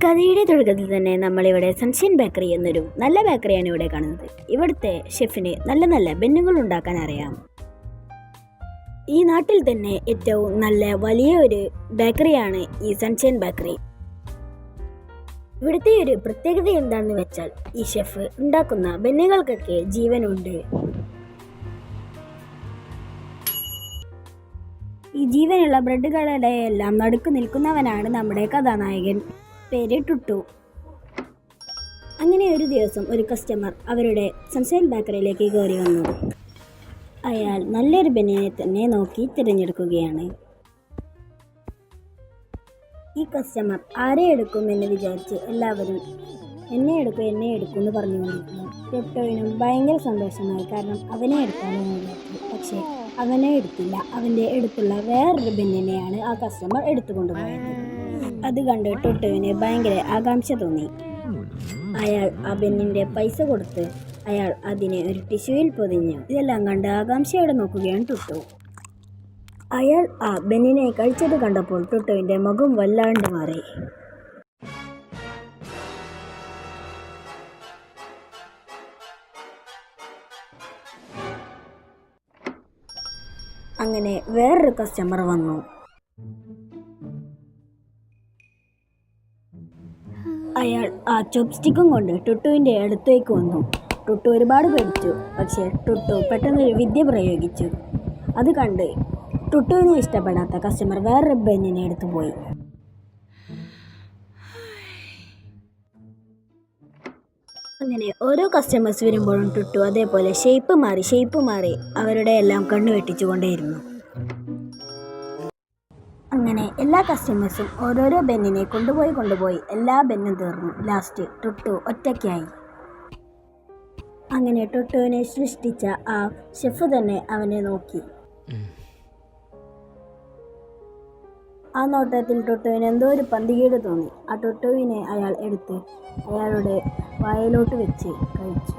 കഥയുടെ തുടക്കത്തിൽ തന്നെ നമ്മളിവിടെ സൺഷൈൻ ബേക്കറി എന്നൊരു നല്ല ബേക്കറിയാണ് ഇവിടെ കാണുന്നത്. ഇവിടുത്തെ ഷെഫിന് നല്ല നല്ല ബെന്നുകൾ ഉണ്ടാക്കാൻ അറിയാം. ഈ നാട്ടിൽ തന്നെ ഏറ്റവും നല്ല വലിയ ഒരു ബേക്കറിയാണ് ഈ സൺഷൈൻ ബേക്കറി. ഇവിടുത്തെ ഒരു പ്രത്യേകത എന്താണെന്ന് വെച്ചാൽ ഈ ഷെഫ് ഉണ്ടാക്കുന്ന ബെന്നുകൾക്കൊക്കെ ജീവനുണ്ട്. ഈ ജീവനുള്ള ബ്രെഡുകളുടെ എല്ലാം നടുക്ക് നിൽക്കുന്നവനാണ് നമ്മുടെ കഥാനായകൻ. പേര് ടുട്ടു. അങ്ങനെ ഒരു ദിവസം ഒരു കസ്റ്റമർ അവരുടെ സൺഷൈൻ ബേക്കറിയിലേക്ക് കയറി വന്നു. അയാൾ നല്ലൊരു ബെന്നിനെ തന്നെ നോക്കി തിരഞ്ഞെടുക്കുകയാണ്. ഈ കസ്റ്റമർ ആരെ എടുക്കും എന്ന് വിചാരിച്ച് എല്ലാവരും എന്നെ എടുക്കും എന്ന് പറഞ്ഞുകൊണ്ടിരിക്കുന്നു. ടുട്ടുവിനും ഭയങ്കര സന്തോഷമായി, കാരണം അവനെ എടുക്കാമെന്ന് വിചാരിച്ചു. പക്ഷേ അവനെ എടുത്തില്ല. അവൻ്റെ അടുത്തുള്ള വേറൊരു ബെന്നിനെയാണ് ആ കസ്റ്റമർ എടുത്തുകൊണ്ടുപോയത്. അത് കണ്ട് ടുട്ടുവിന് ഭയങ്കര ആകാംക്ഷ തോന്നി. അയാൾ ആ ബെന്നിൻ്റെ പൈസ കൊടുത്ത് അയാൾ അതിനെ ഒരു ടിഷ്യൂവിൽ പൊതിഞ്ഞു. ഇതെല്ലാം കണ്ട് ആകാംക്ഷയോടെ നോക്കുകയാണ് ടുട്ടു. അയാൾ ആ ബെന്നിനെ കഴിച്ചത് കണ്ടപ്പോൾ ടുട്ടുവിൻ്റെ മുഖം വല്ലാണ്ട് മാറി. അങ്ങനെ വേറൊരു കസ്റ്റമർ വന്നു. അയാൾ ആ ചോപ്സ്റ്റിക്കും കൊണ്ട് ടുട്ടുവിൻ്റെ അടുത്തേക്ക് വന്നു. ടുട്ടു ഒരുപാട് പേടിച്ചു. പക്ഷേ ടുട്ടു പെട്ടെന്നൊരു വിദ്യ പ്രയോഗിച്ചു. അത് കണ്ട് ടുട്ടുവിനെ ഇഷ്ടപ്പെടാത്ത കസ്റ്റമർ വേറൊരു ബെന്നിനെ എടുത്തു പോയി. അങ്ങനെ ഓരോ കസ്റ്റമേഴ്സ് വരുമ്പോഴും ടുട്ടു അതേപോലെ ഷേപ്പ് മാറി അവരുടെ എല്ലാം കണ്ണു വെട്ടിച്ചുകൊണ്ടേയിരുന്നു. അങ്ങനെ എല്ലാ കസ്റ്റമേഴ്സും ഓരോരോ ബെന്നിനെ കൊണ്ടുപോയി എല്ലാ ബെന്നും തീർന്നു. ലാസ്റ്റ് ടുട്ടു ഒറ്റയ്ക്കായി. അങ്ങനെ ടുട്ടുവിനെ സൃഷ്ടിച്ച ആ ഷെഫ് തന്നെ അവനെ നോക്കി. ആ നോട്ടത്തിൽ ടുട്ടുവിന് എന്തോ ഒരു പന്തികേട് തോന്നി. ആ ടുട്ടുവിനെ അയാൾ എടുത്ത് അയാളുടെ വായിലോട്ട് വെച്ച് കഴിച്ചു.